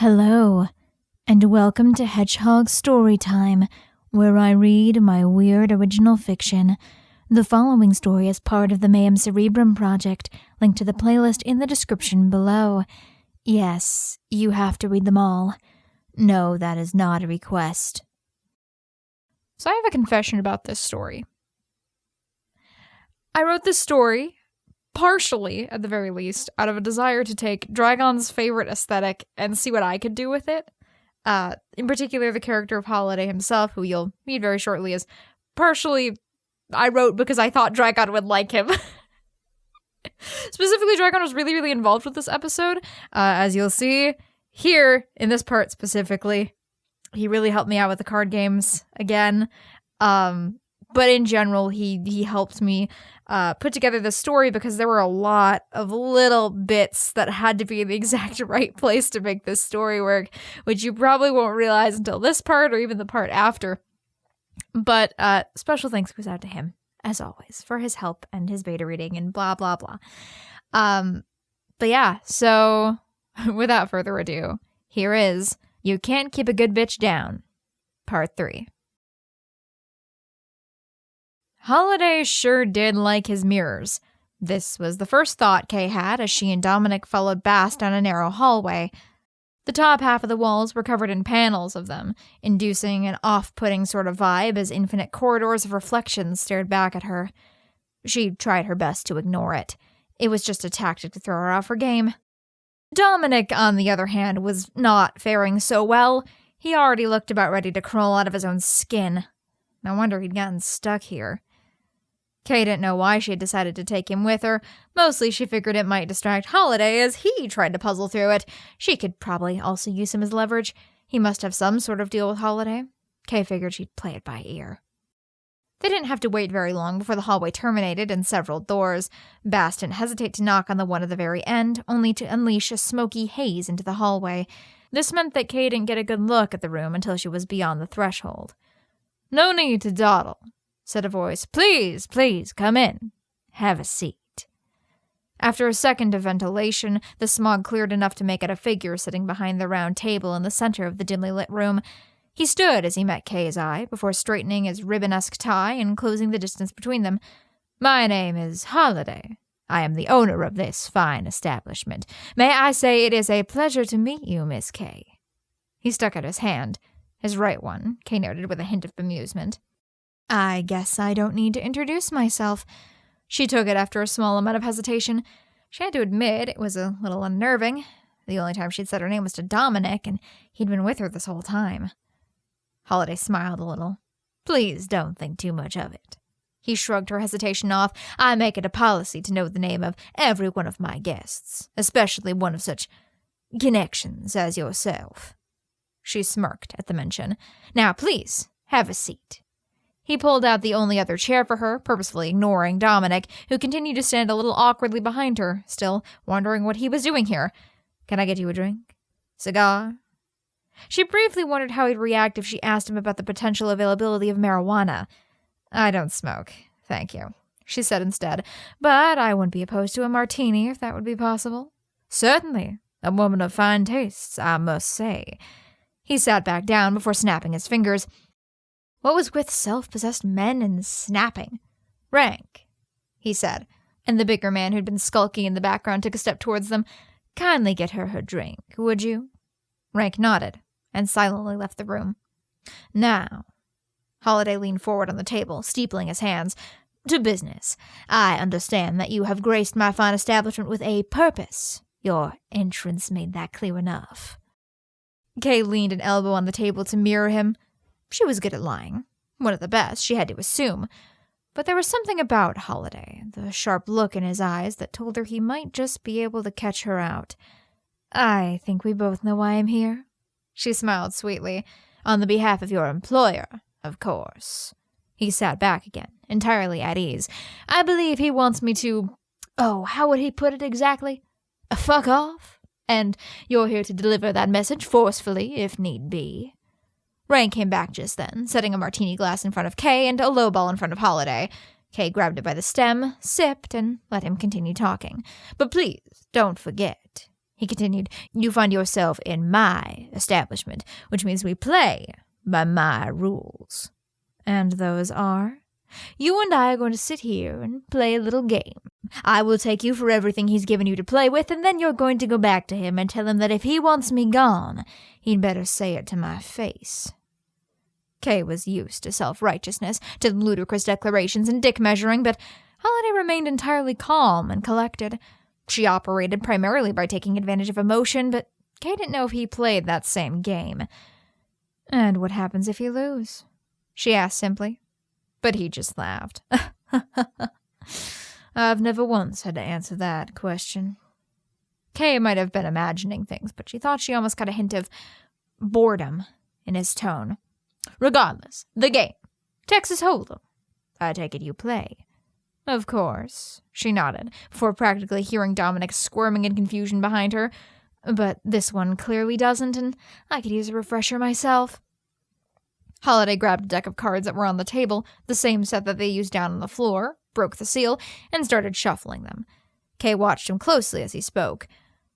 Hello, and welcome to Hedgehog Storytime, where I read my weird original fiction. The following story is part of the Mayhem Cerebrum project, linked to the playlist in the description below. Yes, you have to read them all. No, that is not a request. So I have a confession about this story. I wrote this story, partially, at the very least, out of a desire to take Dragon's favorite aesthetic and see what I could do with it. In particular, the character of Holiday himself, who you'll meet very shortly, is partially I wrote because I thought Dragon would like him. Specifically, Dragon was really, really involved with this episode. As you'll see here, in this part specifically, he really helped me out with the card games again. But in general, he helped me put together the story because there were a lot of little bits that had to be in the exact right place to make this story work, which you probably won't realize until this part or even the part after. But special thanks goes out to him, as always, for his help and his beta reading and blah, blah, blah. But yeah, so without further ado, here is You Can't Keep a Good Bitch Down, Part 3. Holiday sure did like his mirrors. This was the first thought Kay had as she and Dominic followed Bass down a narrow hallway. The top half of the walls were covered in panels of them, inducing an off-putting sort of vibe as infinite corridors of reflections stared back at her. She tried her best to ignore it. It was just a tactic to throw her off her game. Dominic, on the other hand, was not faring so well. He already looked about ready to crawl out of his own skin. No wonder he'd gotten stuck here. Kay didn't know why she had decided to take him with her. Mostly she figured it might distract Holiday as he tried to puzzle through it. She could probably also use him as leverage. He must have some sort of deal with Holiday. Kay figured she'd play it by ear. They didn't have to wait very long before the hallway terminated in several doors. Bass didn't hesitate to knock on the one at the very end, only to unleash a smoky haze into the hallway. This meant that Kay didn't get a good look at the room until she was beyond the threshold. "No need to dawdle," said a voice. "Please, please, come in. Have a seat." After a second of ventilation, the smog cleared enough to make out a figure sitting behind the round table in the center of the dimly lit room. He stood as he met Kay's eye, before straightening his ribbon-esque tie and closing the distance between them. "My name is Holiday. I am the owner of this fine establishment. May I say it is a pleasure to meet you, Miss Kay." He stuck out his hand. His right one, Kay noted with a hint of bemusement. "I guess I don't need to introduce myself." She took it after a small amount of hesitation. She had to admit it was a little unnerving. The only time she'd said her name was to Dominic, and he'd been with her this whole time. Holiday smiled a little. "Please don't think too much of it." He shrugged her hesitation off. "I make it a policy to know the name of every one of my guests, especially one of such connections as yourself." She smirked at the mention. "Now, please, have a seat." He pulled out the only other chair for her, purposefully ignoring Dominic, who continued to stand a little awkwardly behind her, still wondering what he was doing here. "Can I get you a drink? Cigar?" She briefly wondered how he'd react if she asked him about the potential availability of marijuana. "I don't smoke, thank you," she said instead, "but I wouldn't be opposed to a martini if that would be possible." "Certainly. A woman of fine tastes, I must say." He sat back down before snapping his fingers. What was with self-possessed men and snapping? "Rank," he said, and the bigger man who'd been skulking in the background took a step towards them. "Kindly get her drink, would you?" Rank nodded, and silently left the room. "Now," Holiday leaned forward on the table, steepling his hands, "to business. I understand that you have graced my fine establishment with a purpose. Your entrance made that clear enough." Kay leaned an elbow on the table to mirror him. She was good at lying. One of the best, she had to assume. But there was something about Holiday, the sharp look in his eyes, that told her he might just be able to catch her out. "I think we both know why I'm here." She smiled sweetly. "On the behalf of your employer, of course." He sat back again, entirely at ease. "I believe he wants me to... how would he put it exactly? Fuck off? And you're here to deliver that message forcefully, if need be." Rank came back just then, setting a martini glass in front of Kay and a lowball in front of Holiday. Kay grabbed it by the stem, sipped, and let him continue talking. "But please, don't forget," he continued. You find yourself in my establishment, which means we play by my rules. And those are? You and I are going to sit here and play a little game. I will take you for everything he's given you to play with, and then you're going to go back to him and tell him that if he wants me gone, he'd better say it to my face. Kay was used to self-righteousness, to ludicrous declarations and dick-measuring, but Holiday remained entirely calm and collected. She operated primarily by taking advantage of emotion, but Kay didn't know if he played that same game. And what happens if you lose? She asked simply. But he just laughed. I've never once had to answer that question. Kay might have been imagining things, but she thought she almost got a hint of boredom in his tone. Regardless, the game. Texas Hold'em. I take it you play. Of course, she nodded, before practically hearing Dominic squirming in confusion behind her. But this one clearly doesn't, and I could use a refresher myself. Holiday grabbed a deck of cards that were on the table, the same set that they used down on the floor, broke the seal, and started shuffling them. Kay watched him closely as he spoke.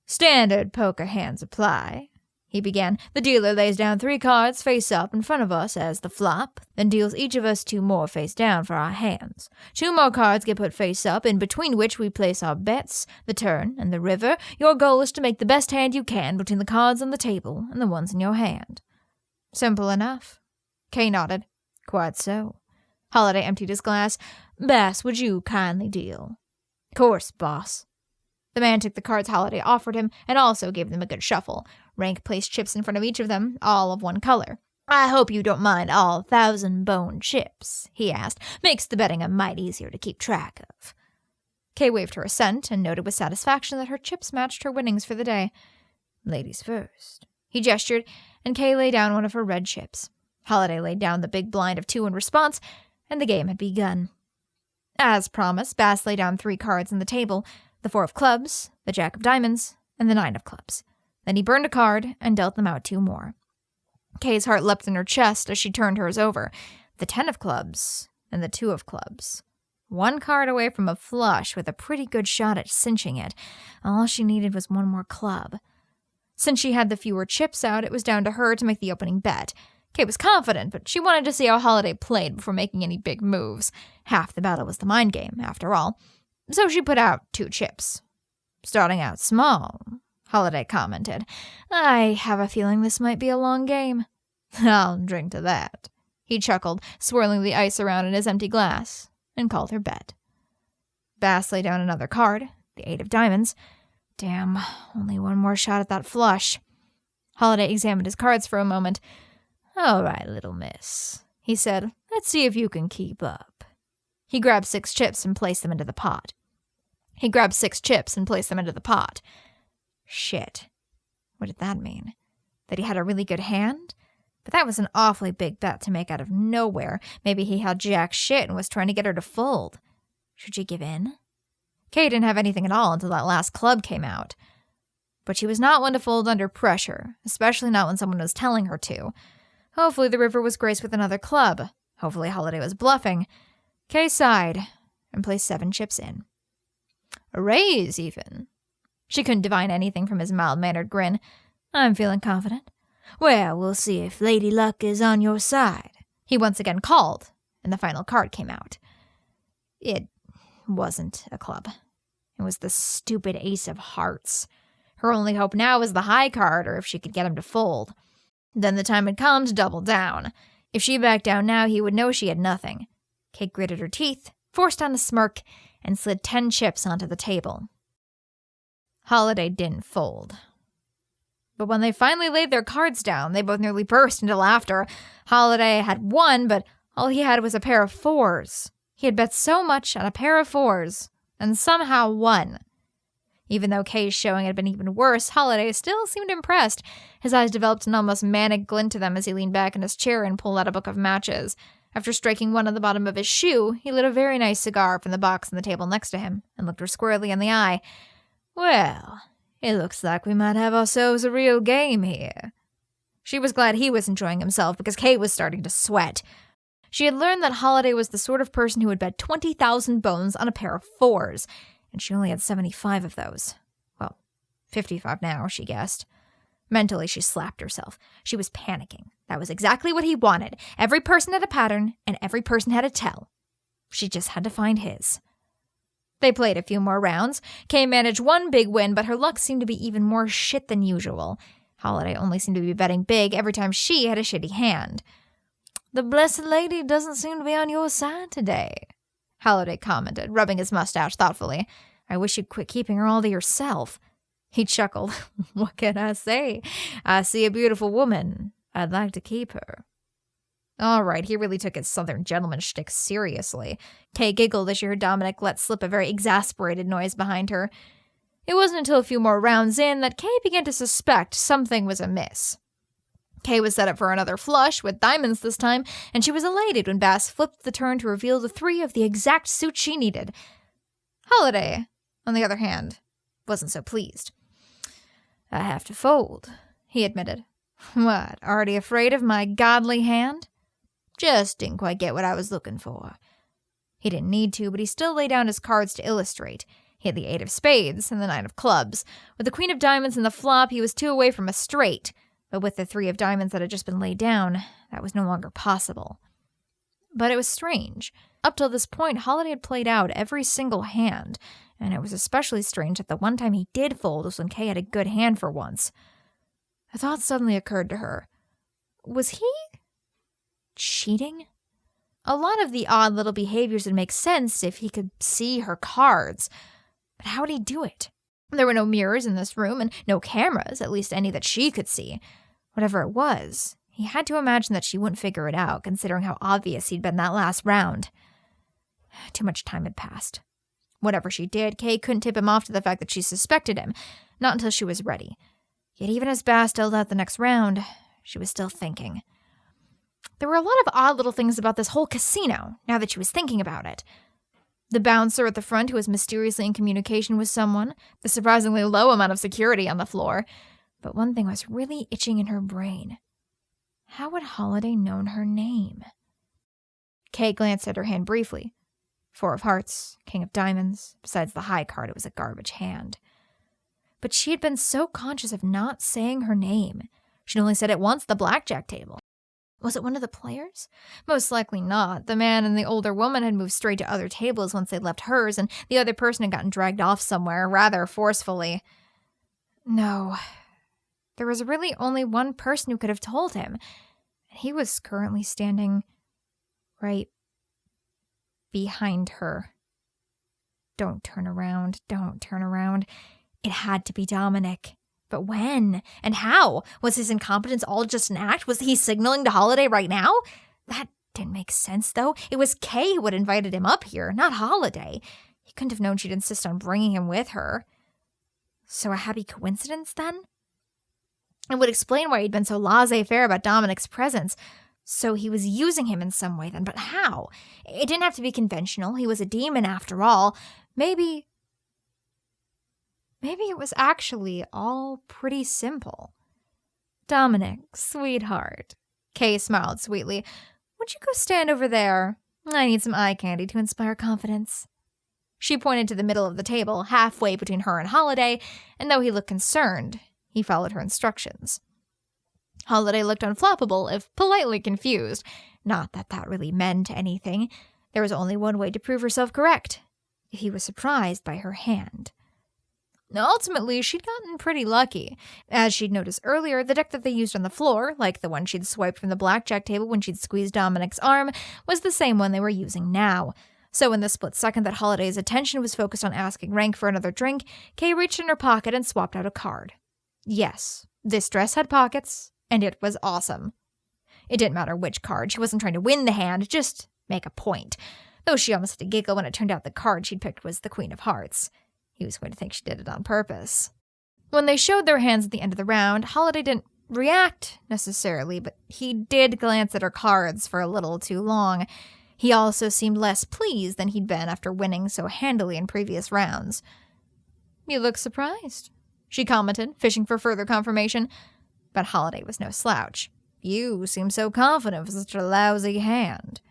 Standard poker hands apply, he began. The dealer lays down 3 cards face up in front of us as the flop, then deals each of us 2 more face down for our hands. 2 more cards get put face up, in between which we place our bets, the turn, and the river. Your goal is to make the best hand you can between the cards on the table and the ones in your hand. Simple enough. Kay nodded. Quite so. Holiday emptied his glass. Bass, would you kindly deal? Course, boss. The man took the cards Holiday offered him and also gave them a good shuffle. Rank placed chips in front of each of them, all of one color. I hope you don't mind all 1,000-bone chips, he asked. Makes the betting a mite easier to keep track of. Kay waved her assent and noted with satisfaction that her chips matched her winnings for the day. Ladies first. He gestured, and Kay laid down one of her red chips. Holiday laid down the big blind of 2 in response, and the game had begun. As promised, Bass laid down 3 cards on the table, the 4 of clubs, the jack of diamonds, and the 9 of clubs. Then he burned a card and dealt them out 2 more. Kay's heart leapt in her chest as she turned hers over. The 10 of clubs and the 2 of clubs. 1 card away from a flush with a pretty good shot at cinching it. All she needed was 1 more club. Since she had the fewer chips out, it was down to her to make the opening bet. Kay was confident, but she wanted to see how Holiday played before making any big moves. Half the battle was the mind game, after all. So she put out 2 chips. Starting out small, Holiday commented. I have a feeling this might be a long game. I'll drink to that. He chuckled, swirling the ice around in his empty glass, and called her bet. Bass laid down another card, the 8 of diamonds. Damn, only 1 more shot at that flush. Holiday examined his cards for a moment. All right, little miss, he said. Let's see if you can keep up. He grabbed 6 chips and placed them into the pot. Shit. What did that mean? That he had a really good hand? But that was an awfully big bet to make out of nowhere. Maybe he had jack shit and was trying to get her to fold. Should she give in? Kay didn't have anything at all until that last club came out. But she was not one to fold under pressure, especially not when someone was telling her to. Hopefully the river was graced with another club. Hopefully Holiday was bluffing. Kay sighed and placed 7 chips in. A raise, even. She couldn't divine anything from his mild-mannered grin. I'm feeling confident. Well, we'll see if Lady Luck is on your side. He once again called, and the final card came out. It wasn't a club. It was the stupid Ace of Hearts. Her only hope now was the high card, or if she could get him to fold. Then the time had come to double down. If she backed down now, he would know she had nothing. Kate gritted her teeth, forced on a smirk, and slid 10 chips onto the table. Holiday didn't fold. But when they finally laid their cards down, they both nearly burst into laughter. Holiday had won, but all he had was a pair of 4s. He had bet so much on a pair of 4s, and somehow won. Even though Kay's showing had been even worse, Holiday still seemed impressed. His eyes developed an almost manic glint to them as he leaned back in his chair and pulled out a book of matches. After striking one on the bottom of his shoe, he lit a very nice cigar from the box on the table next to him and looked her squarely in the eye. Well, it looks like we might have ourselves a real game here. She was glad he was enjoying himself because Kay was starting to sweat. She had learned that Holiday was the sort of person who would bet 20,000 bones on a pair of 4s, and she only had 75 of those. Well, 55 now, she guessed. Mentally, she slapped herself. She was panicking. That was exactly what he wanted. Every person had a pattern, and every person had a tell. She just had to find his. They played a few more rounds. Kay managed one big win, but her luck seemed to be even more shit than usual. Holiday only seemed to be betting big every time she had a shitty hand. "The blessed lady doesn't seem to be on your side today," Holiday commented, rubbing his mustache thoughtfully. "I wish you'd quit keeping her all to yourself." He chuckled. "What can I say? I see a beautiful woman. I'd like to keep her." All right, he really took his Southern gentleman shtick seriously. Kay giggled as she heard Dominic let slip a very exasperated noise behind her. It wasn't until a few more rounds in that Kay began to suspect something was amiss. Kay was set up for another flush, with diamonds this time, and she was elated when Bass flipped the turn to reveal the 3 of the exact suit she needed. Holiday, on the other hand, wasn't so pleased. "I have to fold," he admitted. "What, already afraid of my godly hand?" "Just didn't quite get what I was looking for." He didn't need to, but he still laid down his cards to illustrate. He had the 8 of spades and the 9 of clubs. With the Queen of diamonds in the flop, he was 2 away from a straight. But with the 3 of diamonds that had just been laid down, that was no longer possible. But it was strange. Up till this point, Holiday had played out every single hand, and it was especially strange that the one time he did fold was when Kay had a good hand for once. A thought suddenly occurred to her. Was he cheating? A lot of the odd little behaviors would make sense if he could see her cards. But how would he do it? There were no mirrors in this room and no cameras, at least any that she could see. Whatever it was, he had to imagine that she wouldn't figure it out, considering how obvious he'd been that last round. Too much time had passed. Whatever she did, Kay couldn't tip him off to the fact that she suspected him, not until she was ready. Yet even as Bass dealt out the next round, she was still thinking. There were a lot of odd little things about this whole casino, now that she was thinking about it. The bouncer at the front who was mysteriously in communication with someone, the surprisingly low amount of security on the floor. But one thing was really itching in her brain. How would Holiday known her name? Kay glanced at her hand briefly. 4 of hearts, King of diamonds. Besides the high card, it was a garbage hand. But she had been so conscious of not saying her name. She'd only said it once at the blackjack table. Was it one of the players? Most likely not. The man and the older woman had moved straight to other tables once they'd left hers, and the other person had gotten dragged off somewhere, rather forcefully. No. There was really only one person who could have told him, and he was currently standing right behind her. Don't turn around. Don't turn around. It had to be Dominic. But when? And how? Was his incompetence all just an act? Was he signaling to Holiday right now? That didn't make sense, though. It was Kay who had invited him up here, not Holiday. He couldn't have known she'd insist on bringing him with her. So a happy coincidence, then? It would explain why he'd been so laissez-faire about Dominic's presence. So he was using him in some way, then. But how? It didn't have to be conventional. He was a demon, after all. Maybe it was actually all pretty simple. "Dominic, sweetheart," Kay smiled sweetly, "would you go stand over there? I need some eye candy to inspire confidence." She pointed to the middle of the table, halfway between her and Holiday, and though he looked concerned, he followed her instructions. Holiday looked unflappable, if politely confused. Not that that really meant anything. There was only one way to prove herself correct. If he was surprised by her hand. Ultimately, she'd gotten pretty lucky. As she'd noticed earlier, the deck that they used on the floor, like the one she'd swiped from the blackjack table when she'd squeezed Dominic's arm, was the same one they were using now. So in the split second that Holiday's attention was focused on asking Rank for another drink, Kay reached in her pocket and swapped out a card. Yes, this dress had pockets, and it was awesome. It didn't matter which card. She wasn't trying to win the hand, just make a point. Though she almost had to giggle when it turned out the card she'd picked was the Queen of Hearts. He was going to think she did it on purpose. When they showed their hands at the end of the round, Holiday didn't react necessarily, but he did glance at her cards for a little too long. He also seemed less pleased than he'd been after winning so handily in previous rounds. "You look surprised," she commented, fishing for further confirmation. But Holiday was no slouch. "You seem so confident for such a lousy hand."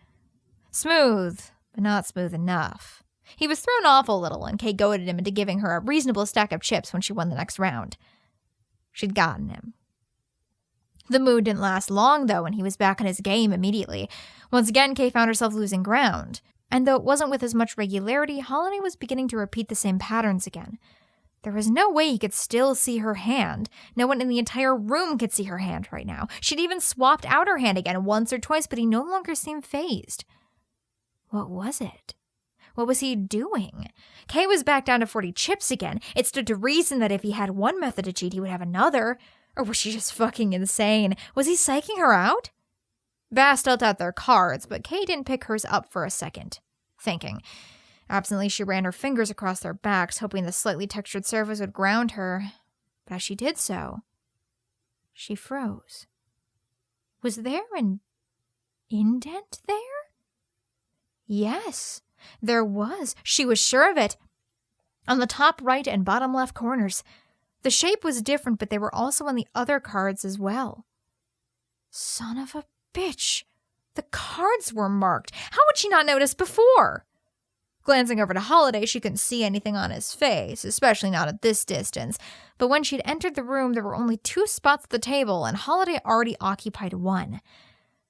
"Smooth, but not smooth enough." He was thrown off a little, and Kay goaded him into giving her a reasonable stack of chips when she won the next round. She'd gotten him. The mood didn't last long, though, and he was back on his game immediately. Once again, Kay found herself losing ground. And though it wasn't with as much regularity, Holiday was beginning to repeat the same patterns again. There was no way he could still see her hand. No one in the entire room could see her hand right now. She'd even swapped out her hand again once or twice, but he no longer seemed fazed. What was it? What was he doing? Kay was back down to 40 chips again. It stood to reason that if he had one method to cheat, he would have another. Or was she just fucking insane? Was he psyching her out? Bass dealt out their cards, but Kay didn't pick hers up for a second. Thinking. Absently, she ran her fingers across their backs, hoping the slightly textured surface would ground her. But as she did so, she froze. Was there an indent there? Yes. There was. She was sure of it. On the top right and bottom left corners. The shape was different, but they were also on the other cards as well. Son of a bitch. The cards were marked. How would she not notice before? Glancing over to Holiday, she couldn't see anything on his face, especially not at this distance. But when she'd entered the room, there were only 2 spots at the table, and Holiday already occupied one.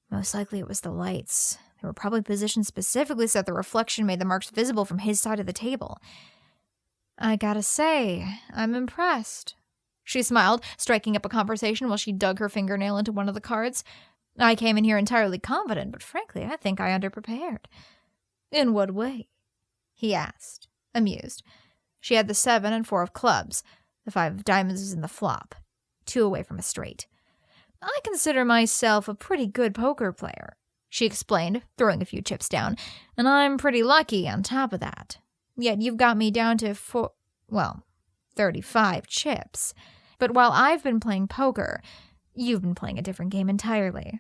Most likely it was the lights. They were probably positioned specifically so that the reflection made the marks visible from his side of the table. I gotta say, I'm impressed. She smiled, striking up a conversation while she dug her fingernail into one of the cards. I came in here entirely confident, but frankly, I think I underprepared. In what way? He asked, amused. She had the 7 and 4 of clubs. The 5 of diamonds was in the flop, 2 away from a straight. I consider myself a pretty good poker player, she explained, throwing a few chips down, and I'm pretty lucky on top of that. Yet you've got me down to 35 chips. But while I've been playing poker, you've been playing a different game entirely.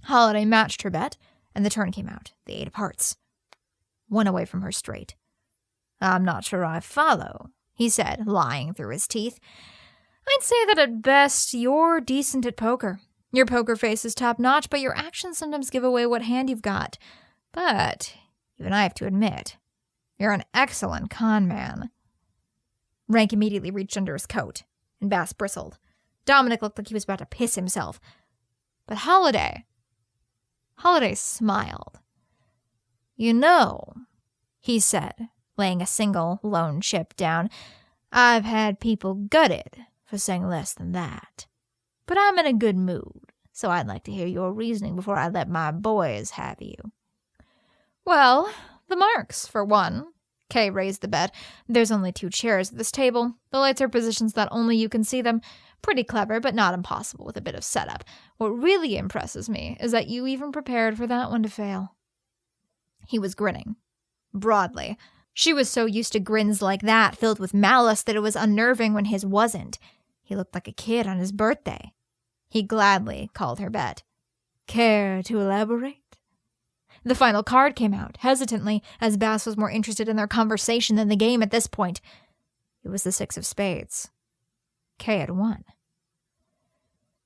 Holiday matched her bet, and the turn came out, the 8 of hearts. 1 away from her straight. I'm not sure I follow, he said, lying through his teeth. I'd say that at best, you're decent at poker. Your poker face is top-notch, but your actions sometimes give away what hand you've got. But even I have to admit, you're an excellent con man. Rank immediately reached under his coat, and Bass bristled. Dominic looked like he was about to piss himself. But Holiday smiled. You know, he said, laying a single lone chip down, I've had people gutted for saying less than that. But I'm in a good mood, so I'd like to hear your reasoning before I let my boys have you. Well, the marks, for one. Kay raised the bet. There's only 2 chairs at this table. The lights are positioned so that only you can see them. Pretty clever, but not impossible with a bit of setup. What really impresses me is that you even prepared for that one to fail. He was grinning. Broadly. She was so used to grins like that, filled with malice, that it was unnerving when his wasn't. He looked like a kid on his birthday. He gladly called her bet. Care to elaborate? The final card came out, hesitantly, as Bass was more interested in their conversation than the game at this point. It was the 6 of spades. Kay had won.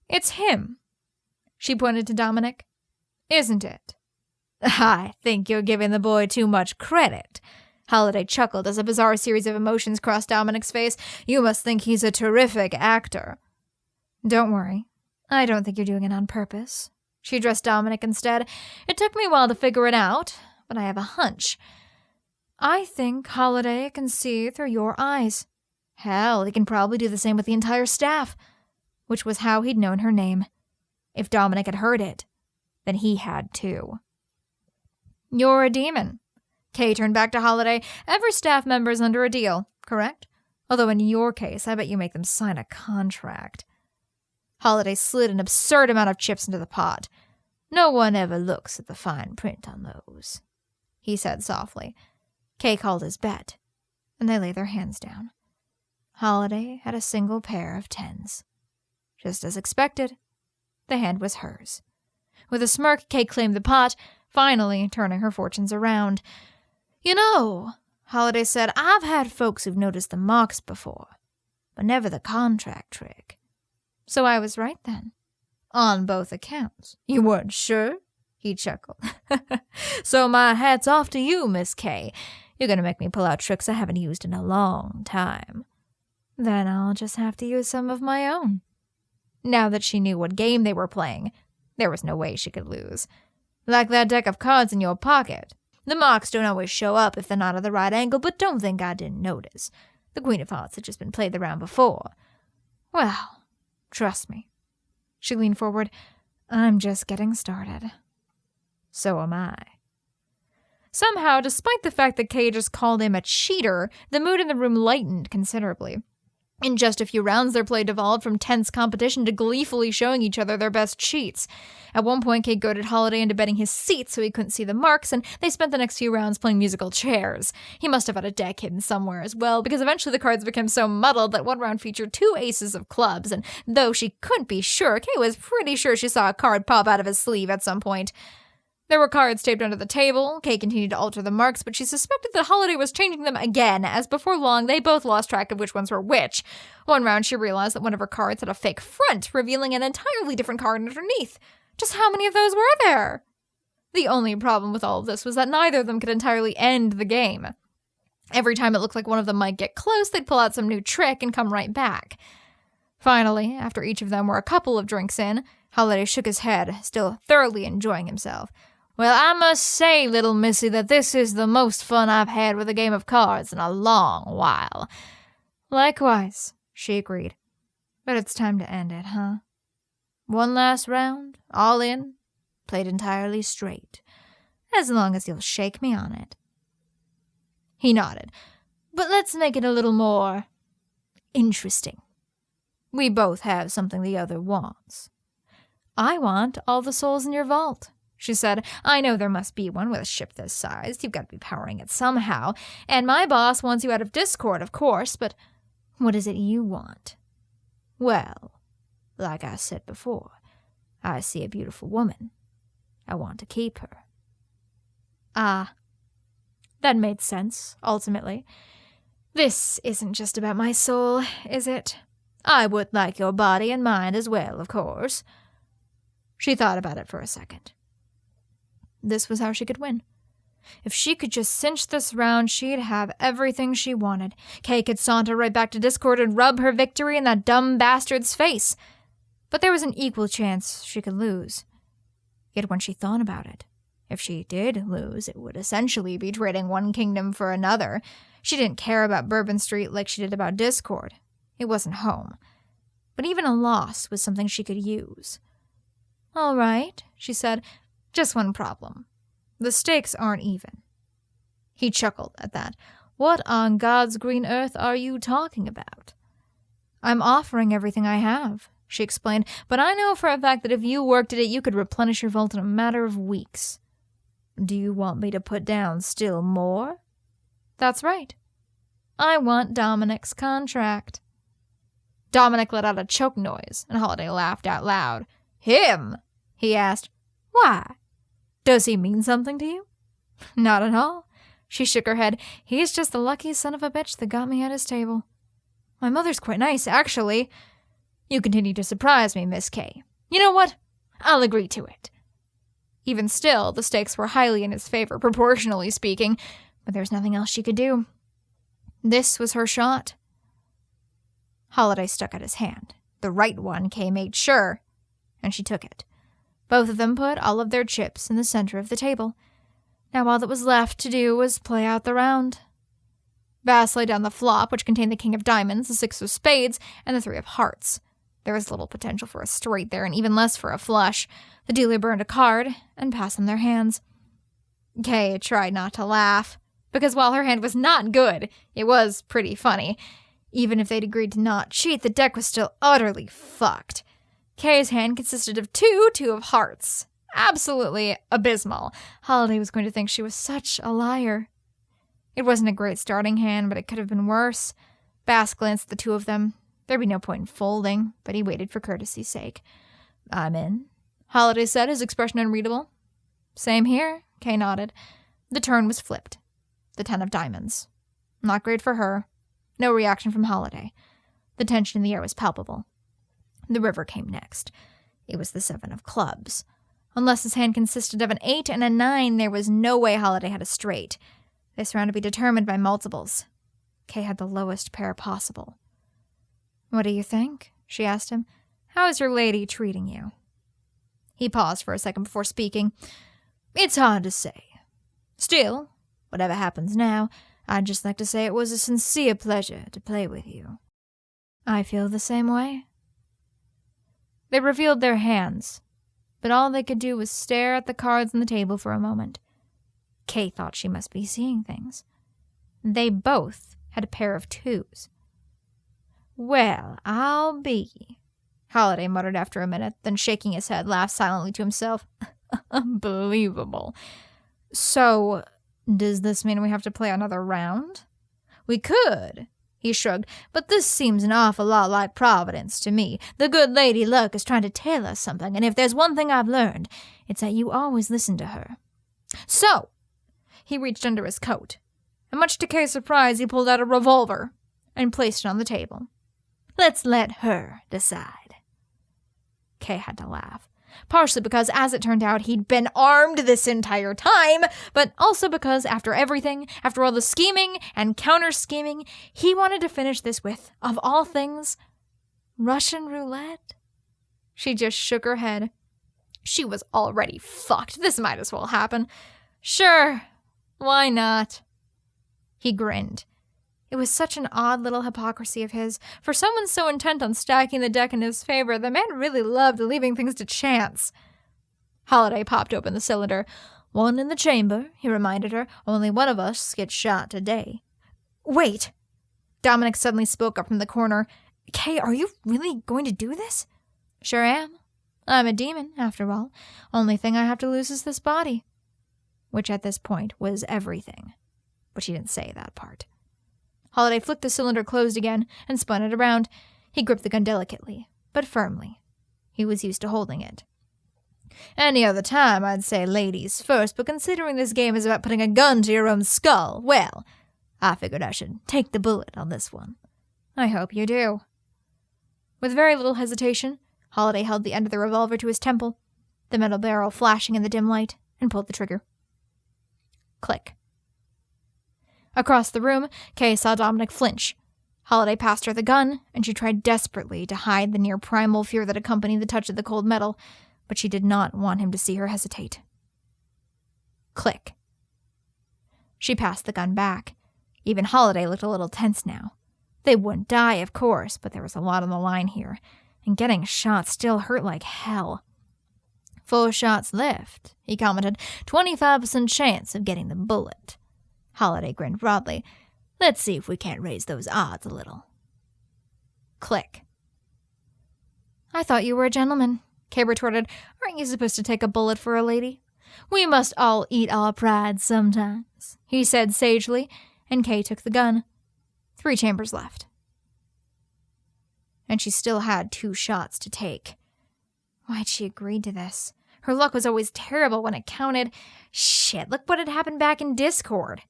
It's him. She pointed to Dominic. Isn't it? I think you're giving the boy too much credit. Holiday chuckled as a bizarre series of emotions crossed Dominic's face. You must think he's a terrific actor. Don't worry. I don't think you're doing it on purpose. She addressed Dominic instead. It took me a while to figure it out, but I have a hunch. I think Holiday can see through your eyes. Hell, he can probably do the same with the entire staff. Which was how he'd known her name. If Dominic had heard it, then he had too. You're a demon. Kay turned back to Holiday. Every staff member's under a deal, correct? Although in your case, I bet you make them sign a contract. Holiday slid an absurd amount of chips into the pot. No one ever looks at the fine print on those, he said softly. Kay called his bet, and they laid their hands down. Holiday had a single pair of 10s. Just as expected, the hand was hers. With a smirk, Kay claimed the pot, finally turning her fortunes around. You know, Holiday said, I've had folks who've noticed the marks before, but never the contract trick. So I was right then. On both accounts. You weren't sure? He chuckled. So my hat's off to you, Miss Kay. You're gonna make me pull out tricks I haven't used in a long time. Then I'll just have to use some of my own. Now that she knew what game they were playing, there was no way she could lose. Like that deck of cards in your pocket. The marks don't always show up if they're not at the right angle, but don't think I didn't notice. The Queen of Hearts had just been played the round before. Well, trust me. She leaned forward. I'm just getting started. So am I. Somehow, despite the fact that Kay just called him a cheater, the mood in the room lightened considerably. In just a few rounds, their play devolved from tense competition to gleefully showing each other their best cheats. At one point, Kay goaded Holiday into betting his seat so he couldn't see the marks, and they spent the next few rounds playing musical chairs. He must have had a deck hidden somewhere as well, because eventually the cards became so muddled that one round featured 2 aces of clubs, and though she couldn't be sure, Kay was pretty sure she saw a card pop out of his sleeve at some point. There were cards taped under the table. Kay continued to alter the marks, but she suspected that Holiday was changing them again, as before long they both lost track of which ones were which. One round she realized that one of her cards had a fake front, revealing an entirely different card underneath. Just how many of those were there? The only problem with all of this was that neither of them could entirely end the game. Every time it looked like one of them might get close, they'd pull out some new trick and come right back. Finally, after each of them were a couple of drinks in, Holiday shook his head, still thoroughly enjoying himself. Well, I must say, little missy, that this is the most fun I've had with a game of cards in a long while. Likewise, she agreed. But it's time to end it, huh? One last round, all in, played entirely straight. As long as you'll shake me on it. He nodded. But let's make it a little more interesting. We both have something the other wants. I want all the souls in your vault, she said. I know there must be one with a ship this size. You've got to be powering it somehow. And my boss wants you out of Discord, of course, but what is it you want? Well, like I said before, I see a beautiful woman. I want to keep her. Ah, that made sense, ultimately. This isn't just about my soul, is it? I would like your body and mind as well, of course. She thought about it for a second. This was how she could win. If she could just cinch this round, she'd have everything she wanted. Kay could saunter right back to Discord and rub her victory in that dumb bastard's face. But there was an equal chance she could lose. Yet when she thought about it, if she did lose, it would essentially be trading one kingdom for another. She didn't care about Bourbon Street like she did about Discord. It wasn't home. But even a loss was something she could use. All right, she said. Just one problem. The stakes aren't even. He chuckled at that. What on God's green earth are you talking about? I'm offering everything I have, she explained, but I know for a fact that if you worked at it, you could replenish your vault in a matter of weeks. Do you want me to put down still more? That's right. I want Dominic's contract. Dominic let out a choke noise, and Holiday laughed out loud. Him? He asked. Why? Does he mean something to you? Not at all. She shook her head. He's just the lucky son of a bitch that got me at his table. My mother's quite nice, actually. You continue to surprise me, Miss Kay. You know what? I'll agree to it. Even still, the stakes were highly in his favor, proportionally speaking, but there was nothing else she could do. This was her shot. Holiday stuck out his hand. The right one, Kay made sure, and she took it. Both of them put all of their chips in the center of the table. Now all that was left to do was play out the round. Bass laid down the flop, which contained the king of diamonds, the 6 of spades, and the 3 of hearts. There was little potential for a straight there, and even less for a flush. The dealer burned a card and passed them their hands. Kay tried not to laugh, because while her hand was not good, it was pretty funny. Even if they'd agreed to not cheat, the deck was still utterly fucked. Kay's hand consisted of 2 of hearts. Absolutely abysmal. Holiday was going to think she was such a liar. It wasn't a great starting hand, but it could have been worse. Bass glanced at the 2 of them. There'd be no point in folding, but he waited for courtesy's sake. I'm in, Holiday said, his expression unreadable. Same here, Kay nodded. The turn was flipped. The 10 of diamonds. Not great for her. No reaction from Holiday. The tension in the air was palpable. The river came next. It was the 7 of clubs. Unless his hand consisted of an 8 and a 9, there was no way Holiday had a straight. This round to be determined by multiples. Kay had the lowest pair possible. "What do you think?" she asked him. "How is your lady treating you?" He paused for a second before speaking. "It's hard to say. Still, whatever happens now, I'd just like to say it was a sincere pleasure to play with you." "I feel the same way." They revealed their hands, but all they could do was stare at the cards on the table for a moment. Kay thought she must be seeing things. They both had a pair of 2s. "Well, I'll be," Holiday muttered after a minute, then shaking his head, laughed silently to himself. "Unbelievable. So, does this mean we have to play another round?" "We could," he shrugged, "but this seems an awful lot like Providence to me. The good Lady Luck is trying to tell us something, and if there's one thing I've learned, it's that you always listen to her. So," he reached under his coat, and much to Kay's surprise, he pulled out a revolver and placed it on the table. "Let's let her decide." Kay had to laugh, partially because, as it turned out, he'd been armed this entire time, but also because after everything, after all the scheming and counter-scheming, he wanted to finish this with, of all things, Russian roulette. She just shook her head. She was already fucked. This might as well happen. Sure, why not? He grinned. It was such an odd little hypocrisy of his. For someone so intent on stacking the deck in his favor, the man really loved leaving things to chance. Holiday popped open the cylinder. "One in the chamber," he reminded her. "Only one of us gets shot today." "Wait!" Dominic suddenly spoke up from the corner. "Kay, are you really going to do this?" "Sure am. I'm a demon, after all. Only thing I have to lose is this body." Which at this point was everything. But she didn't say that part. Holiday flicked the cylinder closed again and spun it around. He gripped the gun delicately, but firmly. He was used to holding it. "Any other time, I'd say ladies first, but considering this game is about putting a gun to your own skull, well, I figured I should take the bullet on this one." "I hope you do." With very little hesitation, Holiday held the end of the revolver to his temple, the metal barrel flashing in the dim light, and pulled the trigger. Click. Across the room, Kay saw Dominic flinch. Holiday passed her the gun, and she tried desperately to hide the near-primal fear that accompanied the touch of the cold metal, but she did not want him to see her hesitate. Click. She passed the gun back. Even Holiday looked a little tense now. They wouldn't die, of course, but there was a lot on the line here, and getting shot still hurt like hell. 4 shots left," he commented. 25% chance of getting the bullet." Holiday grinned broadly. "Let's see if we can't raise those odds a little." Click. "I thought you were a gentleman," Kay retorted. "Aren't you supposed to take a bullet for a lady?" "We must all eat our pride sometimes," he said sagely, and Kay took the gun. 3 chambers left. And she still had 2 shots to take. Why'd she agree to this? Her luck was always terrible when it counted. Shit, look what had happened back in Discord.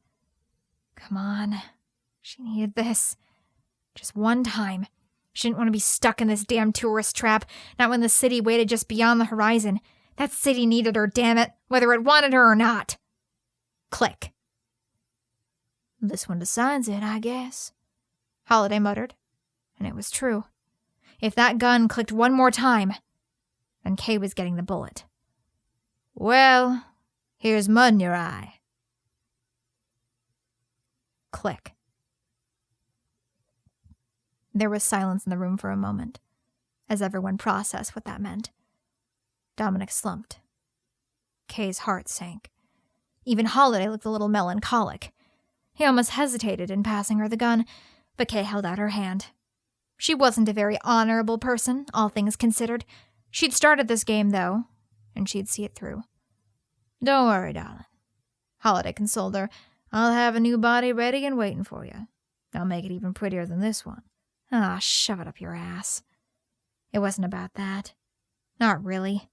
Come on. She needed this. Just one time. She didn't want to be stuck in this damn tourist trap, not when the city waited just beyond the horizon. That city needed her, damn it, whether it wanted her or not. Click. "This one decides it, I guess," Holiday muttered. And it was true. If that gun clicked one more time, then Kay was getting the bullet. "Well, here's mud in your eye." Click. There was silence in the room for a moment, as everyone processed what that meant. Dominic slumped. Kay's heart sank. Even Holiday looked a little melancholic. He almost hesitated in passing her the gun, but Kay held out her hand. She wasn't a very honorable person, all things considered. She'd started this game, though, and she'd see it through. "Don't worry, darling," Holiday consoled her. "I'll have a new body ready and waiting for you. I'll make it even prettier than this one." "Ah, shove it up your ass." It wasn't about that. Not really.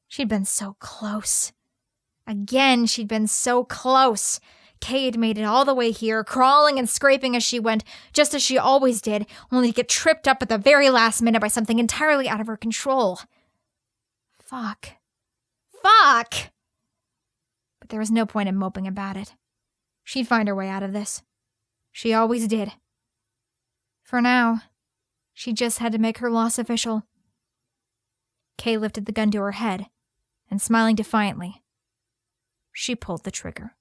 She'd been so close. Again, she'd been so close. Kay had made it all the way here, crawling and scraping as she went, just as she always did, only to get tripped up at the very last minute by something entirely out of her control. Fuck. But there was no point in moping about it. She'd find her way out of this. She always did. For now, she just had to make her loss official. Kay lifted the gun to her head, and smiling defiantly, she pulled the trigger.